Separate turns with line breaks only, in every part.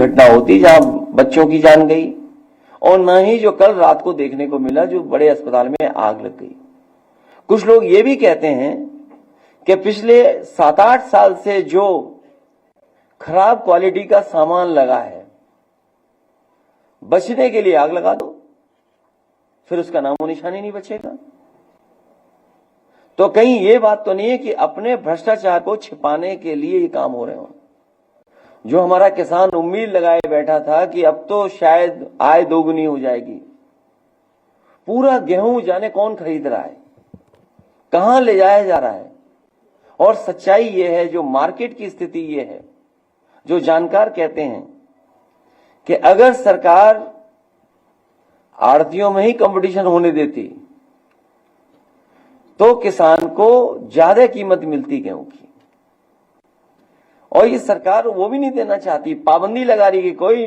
घटना होती जहां बच्चों की जान गई, और न ही जो कल रात को देखने को मिला जो बड़े अस्पताल में आग लग गई। कुछ लोग ये भी कहते हैं कि पिछले 7-8 साल से जो खराब क्वालिटी का सामान लगा है, बचने के लिए आग लगा दो, फिर उसका नामो निशान ही नहीं बचेगा। तो कहीं ये बात तो नहीं है कि अपने भ्रष्टाचार को छिपाने के लिए ये काम हो रहे हो। जो हमारा किसान उम्मीद लगाए बैठा था कि अब तो शायद आय दोगुनी हो जाएगी, पूरा गेहूं जाने कौन खरीद रहा है, कहां ले जाया जा रहा है। और सच्चाई ये है, जो मार्केट की स्थिति ये है, जो जानकार कहते हैं कि अगर सरकार आड़तियों में ही कंपटीशन होने देती तो किसान को ज्यादा कीमत मिलती गेहूं की। और ये सरकार वो भी नहीं देना चाहती, पाबंदी लगा रही कि कोई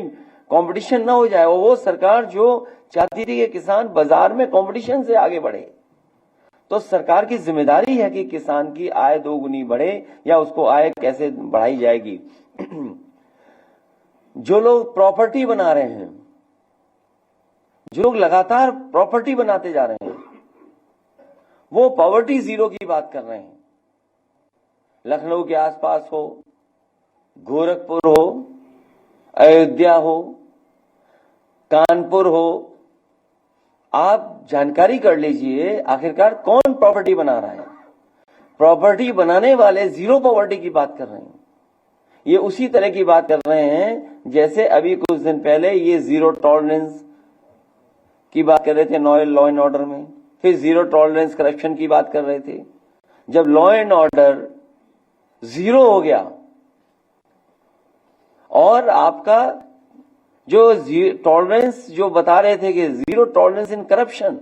कंपटीशन ना हो जाए। वो सरकार जो चाहती थी कि किसान बाजार में कंपटीशन से आगे बढ़े। तो सरकार की जिम्मेदारी है कि किसान की आय दोगुनी बढ़े, या उसको आय कैसे बढ़ाई जाएगी। जो लोग प्रॉपर्टी बना रहे हैं, जो लोग लगातार प्रॉपर्टी बनाते जा रहे हैं, वो पॉवर्टी जीरो की बात कर रहे हैं। लखनऊ के आसपास हो, गोरखपुर हो, अयोध्या हो, कानपुर हो, आप जानकारी कर लीजिए आखिरकार कौन प्रॉपर्टी बना रहा है। प्रॉपर्टी बनाने वाले जीरो पॉवर्टी की बात कर रहे हैं। ये उसी तरह की बात कर रहे हैं जैसे अभी कुछ दिन पहले ये जीरो टॉलरेंस की बात कर रहे थे लॉ एंड ऑर्डर में, फिर जीरो टॉलरेंस करप्शन की बात कर रहे थे। जब लॉ एंड ऑर्डर जीरो हो गया और आपका जो टॉलरेंस जो बता रहे थे कि जीरो टॉलरेंस इन करप्शन,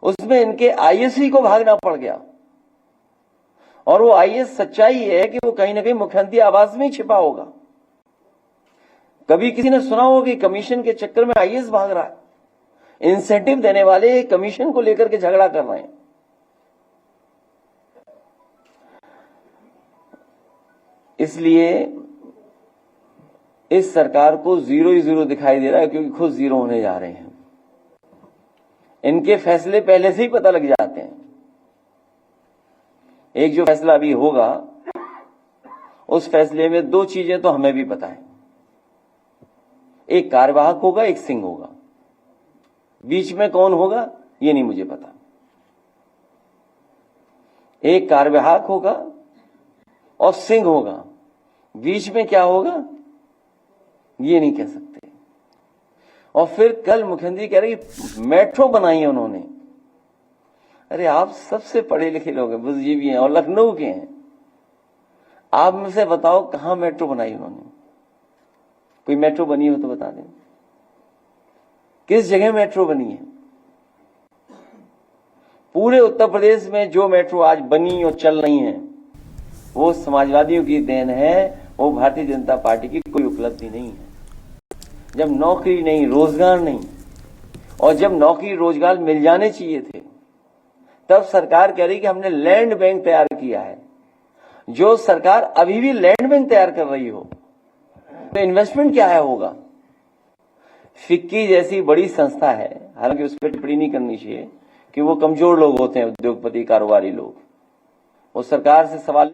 उसमें इनके आईएएस को भागना पड़ गया। और वो आईएएस सच्चाई है कि वो कहीं ना कहीं मुख्यमंत्री आवास में ही छिपा होगा। कभी किसी ने सुना होगा कि कमीशन के चक्कर में आईएएस भाग रहा है, इंसेंटिव देने वाले कमीशन को लेकर के झगड़ा कर रहे हैं। इसलिए इस सरकार को जीरो ही जीरो दिखाई दे रहा है, क्योंकि खुद जीरो होने जा रहे हैं। इनके फैसले पहले से ही पता लग जाते हैं। एक जो फैसला अभी होगा, उस फैसले में दो चीजें तो हमें भी पता है, एक कार्यवाहक होगा, एक सिंह होगा। बीच में कौन होगा ये नहीं मुझे पता। एक कार्यवाहक होगा और सिंह होगा, बीच में क्या होगा ये नहीं कह सकते। और फिर कल मुख्यमंत्री कह रहे कि मेट्रो बनाई है उन्होंने। अरे आप सबसे पढ़े लिखे लोग हैं, बुद्धिजीवी हैं और लखनऊ के हैं। आप मुझसे बताओ कहां मेट्रो बनाई उन्होंने? कोई मेट्रो बनी हो तो बता दें, किस जगह मेट्रो बनी है? पूरे उत्तर प्रदेश में जो मेट्रो आज बनी और चल रही है वो समाजवादियों की देन है, वो भारतीय जनता पार्टी की कोई उपलब्धि नहीं है। जब नौकरी नहीं, रोजगार नहीं, और जब नौकरी रोजगार मिल जाने चाहिए थे, तब सरकार कह रही कि हमने लैंड बैंक तैयार किया है। जो सरकार अभी भी लैंड बैंक तैयार कर रही हो तो इन्वेस्टमेंट क्या है होगा? फिक्की जैसी बड़ी संस्था है, हालांकि उस पर टिप्पणी नहीं करनी चाहिए कि वो कमजोर लोग होते हैं, उद्योगपति कारोबारी लोग। वो सरकार से सवाल